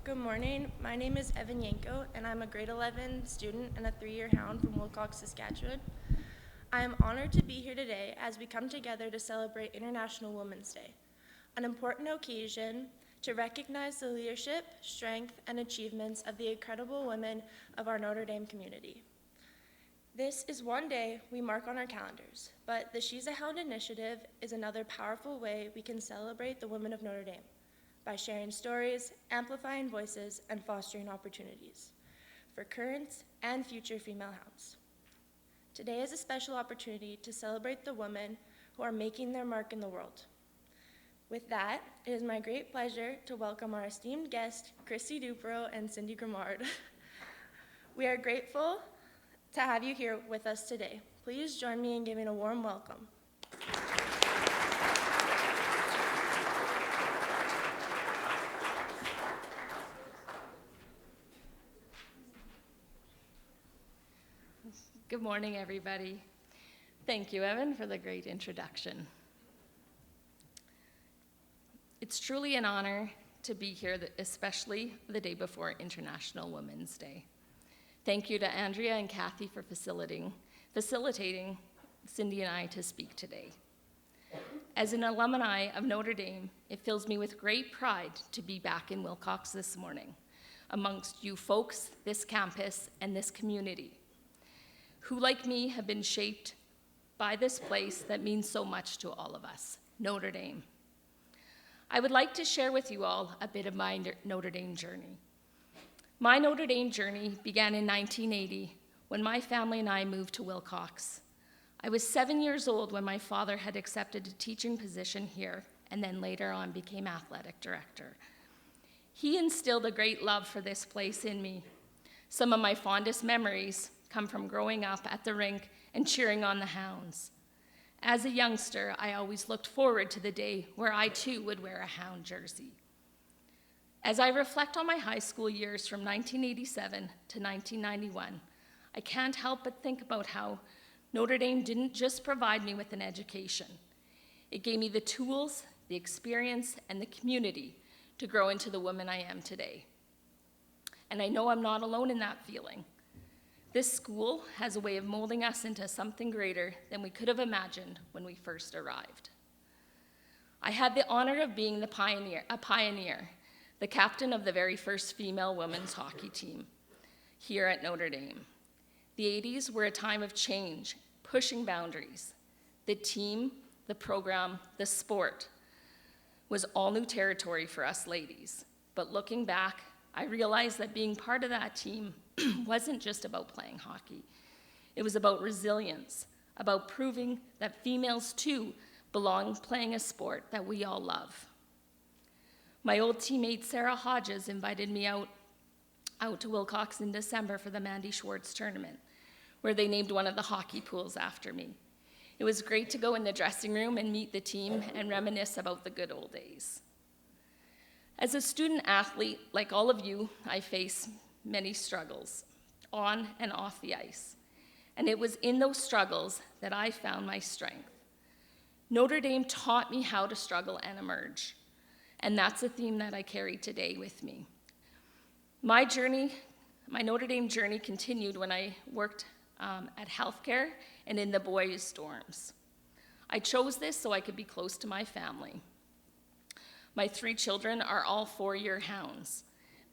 Good morning. My name is Evan Yanko, and I'm a grade 11 student and a 3-year hound from Wilcox, Saskatchewan. I am honored to be here today as we come together to celebrate International Women's Day, an important occasion to recognize the leadership, strength, and achievements of the incredible women of our Notre Dame community. This is one day we mark on our calendars, but the She's a Hound initiative is another powerful way we can celebrate the women of Notre Dame by sharing stories, amplifying voices, and fostering opportunities for current and future female hounds. Today is a special opportunity to celebrate the women who are making their mark in the world. With that, it is my great pleasure to welcome our esteemed guests, Kristy Duperreault and Cindy Grimard. We are grateful to have you here with us today. Please join me in giving a warm welcome. Good morning, everybody. Thank you, Evan, for the great introduction. It's truly an honor to be here, especially the day before International Women's Day. Thank you to Andrea and Kathy for facilitating Cindy and I to speak today. As an alumni of Notre Dame, it fills me with great pride to be back in Wilcox this morning, amongst you folks, this campus, and this community, who, like me, have been shaped by this place that means so much to all of us, Notre Dame. I would like to share with you all a bit of my Notre Dame journey. My Notre Dame journey began in 1980 when my family and I moved to Wilcox. I was 7 years old when my father had accepted a teaching position here and then later on became athletic director. He instilled a great love for this place in me. Some of my fondest memories come from growing up at the rink and cheering on the hounds. As a youngster, I always looked forward to the day where I too would wear a hound jersey. As I reflect on my high school years from 1987 to 1991, I can't help but think about how Notre Dame didn't just provide me with an education. It gave me the tools, the experience, and the community to grow into the woman I am today. And I know I'm not alone in that feeling. This school has a way of molding us into something greater than we could have imagined when we first arrived. I had the honor of being a pioneer, the captain of the very first female women's hockey team here at Notre Dame. The 80s were a time of change, pushing boundaries. The team, the program, the sport was all new territory for us ladies. But looking back, I realized that being part of that team wasn't just about playing hockey. It was about resilience, about proving that females too belong playing a sport that we all love. My old teammate Sarah Hodges invited me out to Wilcox in December for the Mandy Schwartz tournament, where they named one of the hockey pools after me. It was great to go in the dressing room and meet the team and reminisce about the good old days. As a student athlete, like all of you, I face many struggles on and off the ice. And it was in those struggles that I found my strength. Notre Dame taught me how to struggle and emerge. And that's a theme that I carry today with me. My Notre Dame journey continued when I worked at healthcare and in the boys' dorms. I chose this so I could be close to my family. My 3 children are all 4-year hounds.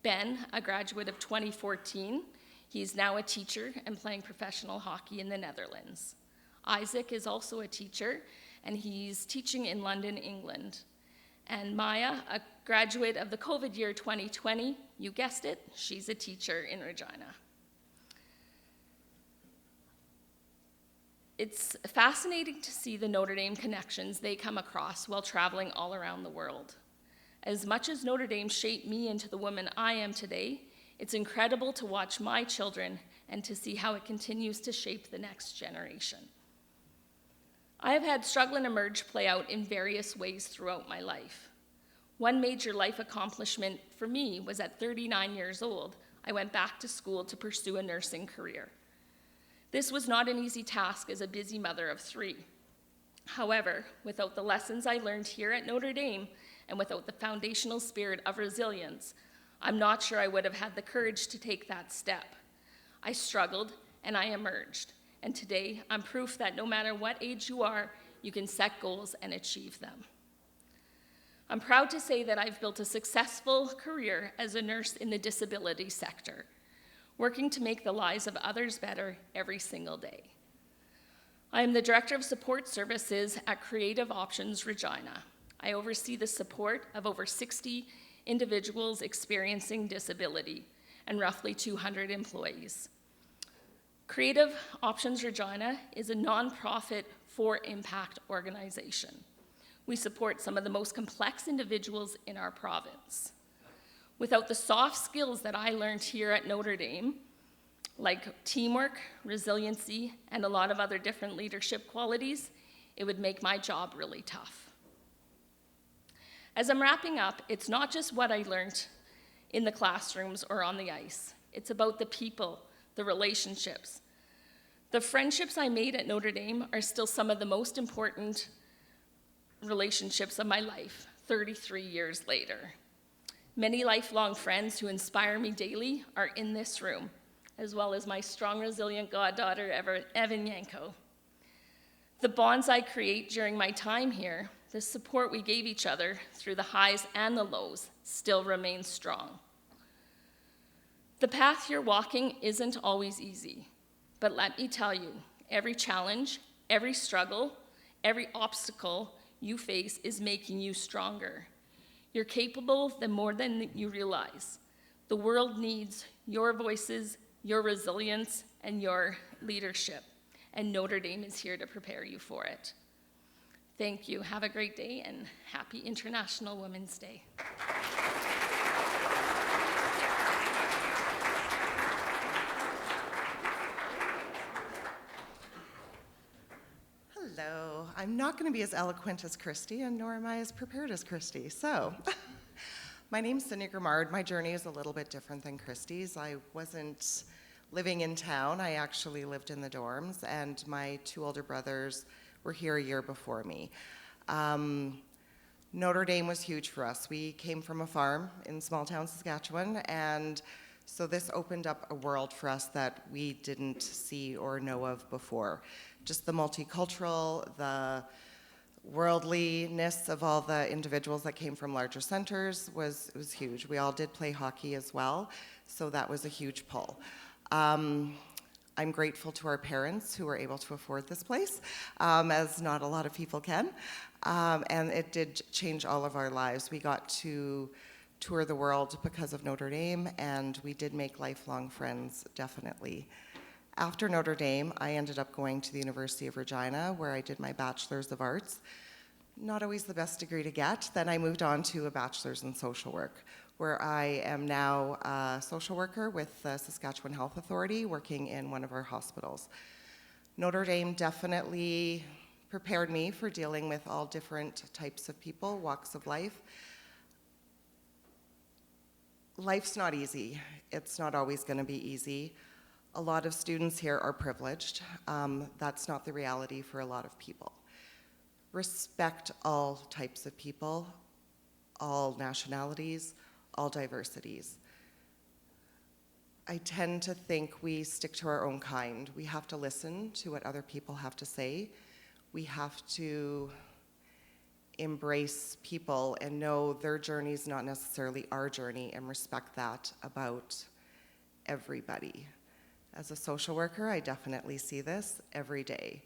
Ben, a graduate of 2014, he's now a teacher and playing professional hockey in the Netherlands. Isaac is also a teacher, and he's teaching in London, England. And Maya, a graduate of the COVID year 2020, you guessed it, she's a teacher in Regina. It's fascinating to see the Notre Dame connections they come across while traveling all around the world. As much as Notre Dame shaped me into the woman I am today, it's incredible to watch my children and to see how it continues to shape the next generation. I have had struggle and emerge play out in various ways throughout my life. One major life accomplishment for me was at 39 years old, I went back to school to pursue a nursing career. This was not an easy task as a busy mother of 3. However, without the lessons I learned here at Notre Dame and without the foundational spirit of resilience, I'm not sure I would have had the courage to take that step. I struggled and I emerged. And today, I'm proof that no matter what age you are, you can set goals and achieve them. I'm proud to say that I've built a successful career as a nurse in the disability sector, working to make the lives of others better every single day. I am the Director of Support Services at Creative Options Regina. I oversee the support of over 60 individuals experiencing disability and roughly 200 employees. Creative Options Regina is a nonprofit for-impact organization. We support some of the most complex individuals in our province. Without the soft skills that I learned here at Notre Dame, like teamwork, resiliency, and a lot of other different leadership qualities, it would make my job really tough. As I'm wrapping up, it's not just what I learned in the classrooms or on the ice. It's about the people, the relationships. The friendships I made at Notre Dame are still some of the most important relationships of my life, 33 years later. Many lifelong friends who inspire me daily are in this room, as well as my strong, resilient goddaughter, Evan Yanko. The bonds I create during my time here, the support we gave each other through the highs and the lows, still remains strong. The path you're walking isn't always easy, but let me tell you, every challenge, every struggle, every obstacle you face is making you stronger. You're capable more than you realize. The world needs your voices, your resilience, and your leadership, and Notre Dame is here to prepare you for it. Thank you. Have a great day, and happy International Women's Day. Hello. I'm not going to be as eloquent as Kristy, and nor am I as prepared as Kristy. So, my name's Cindy Grimard. My journey is a little bit different than Kristy's. I wasn't living in town. I actually lived in the dorms, and my two older brothers were here a year before me. Notre Dame was huge for us. We came from a farm in small town Saskatchewan, and so this opened up a world for us that we didn't see or know of before. Just the multicultural, the worldliness of all the individuals that came from larger centers was huge. We all did play hockey as well, so that was a huge pull. I'm grateful to our parents who were able to afford this place, as not a lot of people can, and it did change all of our lives. We got to tour the world because of Notre Dame, and we did make lifelong friends, definitely. After Notre Dame, I ended up going to the University of Regina, where I did my Bachelor's of Arts. Not always the best degree to get. Then I moved on to a Bachelor's in Social Work, where I am now a social worker with the Saskatchewan Health Authority, working in one of our hospitals. Notre Dame definitely prepared me for dealing with all different types of people, walks of life. Life's not easy. It's not always going to be easy. A lot of students here are privileged. That's not the reality for a lot of people. Respect all types of people, all nationalities, all diversities. I tend to think we stick to our own kind. We have to listen to what other people have to say. We have to embrace people and know their journey is not necessarily our journey, and respect that about everybody. As a social worker, I definitely see this every day.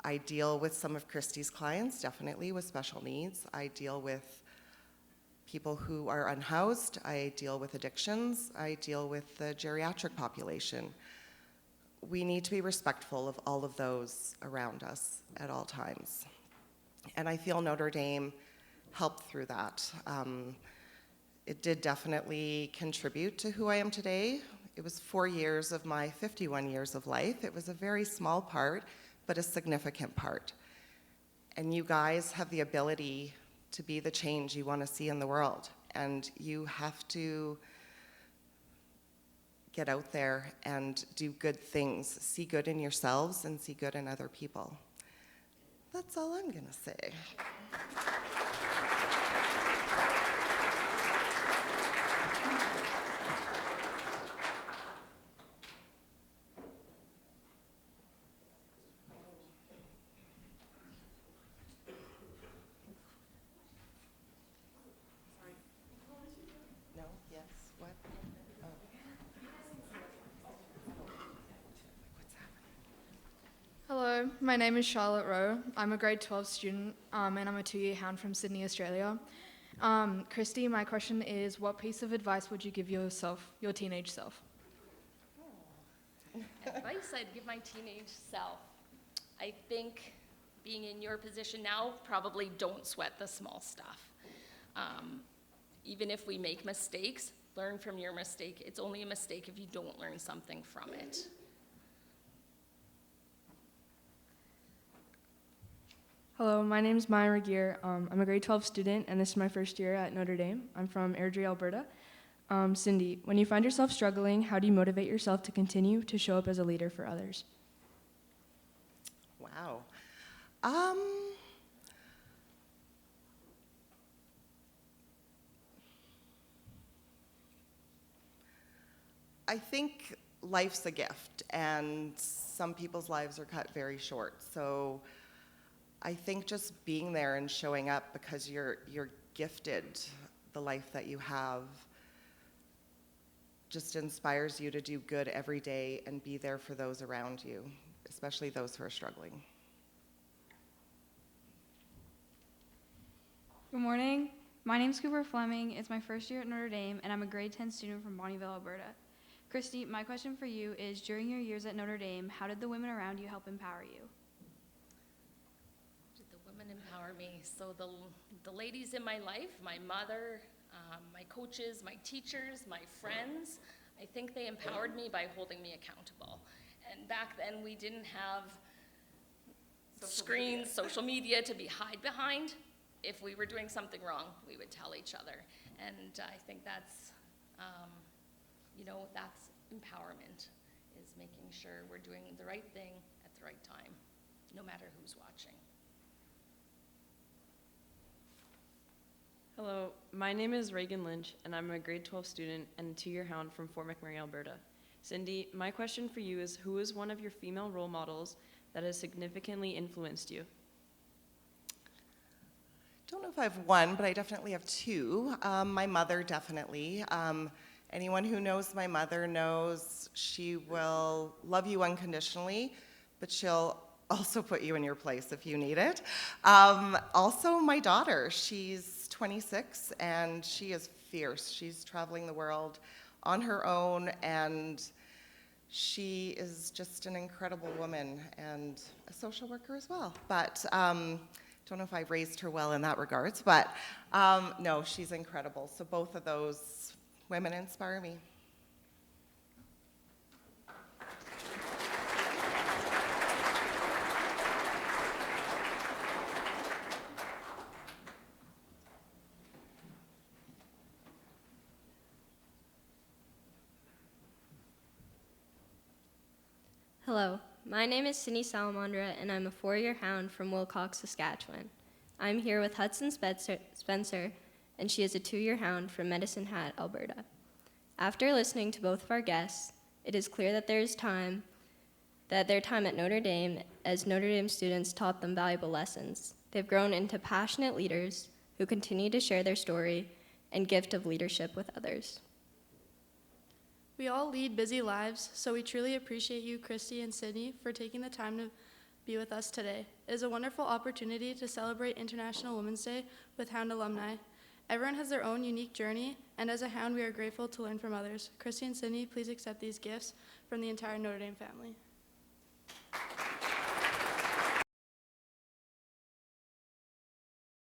I deal with some of Kristy's clients, definitely with special needs. I deal with people who are unhoused. I deal with addictions. I deal with the geriatric population. We need to be respectful of all of those around us at all times. And I feel Notre Dame helped through that. It did definitely contribute to who I am today. It was 4 years of my 51 years of life. It was a very small part, but a significant part. And you guys have the ability to be the change you want to see in the world. And you have to get out there and do good things. See good in yourselves and see good in other people. That's all I'm going to say. Hello, my name is Charlotte Rowe. I'm a grade 12 student and I'm a 2-year hound from Sydney, Australia. Kristy, my question is, what piece of advice would you give yourself, your teenage self? Advice I'd give my teenage self. I think being in your position now, probably don't sweat the small stuff. Even if we make mistakes, learn from your mistake. It's only a mistake if you don't learn something from it. Hello, my name is Maya Regier. I'm a grade 12 student, and this is my first year at Notre Dame. I'm from Airdrie, Alberta. Cindy, when you find yourself struggling, how do you motivate yourself to continue to show up as a leader for others? Wow. I think life's a gift, and some people's lives are cut very short. So I think just being there and showing up because you're gifted the life that you have just inspires you to do good every day and be there for those around you, especially those who are struggling. Good morning. My name's Cooper Fleming. It's my first year at Notre Dame, and I'm a grade 10 student from Bonnyville, Alberta. Kristy, my question for you is, during your years at Notre Dame, how did the women around you help empower you? Did the women empower me? So the ladies in my life, my mother, my coaches, my teachers, my friends, I think they empowered me by holding me accountable. And back then we didn't have screens, social media to be hide behind. If we were doing something wrong, we would tell each other. And I think that's, that's empowerment, is making sure we're doing the right thing at the right time, no matter who's watching. Hello, my name is Reagan Lynch, and I'm a grade 12 student and a 2-year hound from Fort McMurray, Alberta. Cindy, my question for you is, who is one of your female role models that has significantly influenced you? Don't know if I have one, but I definitely have two. My mother, definitely. Anyone who knows my mother knows she will love you unconditionally, but she'll also put you in your place if you need it. Also, my daughter, she's 26, and she is fierce. She's traveling the world on her own, and she is just an incredible woman and a social worker as well. But don't know if I raised her well in that regards, but no, she's incredible. So both of those women inspire me. Hello, my name is Cindy Salamandra, and I'm a 4-year hound from Wilcox, Saskatchewan. I'm here with Hudson Spencer, and she is a 2-year hound from Medicine Hat, Alberta. After listening to both of our guests, it is clear that their time at Notre Dame as Notre Dame students taught them valuable lessons. They've grown into passionate leaders who continue to share their story and gift of leadership with others. We all lead busy lives, so we truly appreciate you, Kristy and Sydney, for taking the time to be with us today. It is a wonderful opportunity to celebrate International Women's Day with Hound alumni. Everyone has their own unique journey, and as a hound, we are grateful to learn from others. Kristy and Sydney, please accept these gifts from the entire Notre Dame family.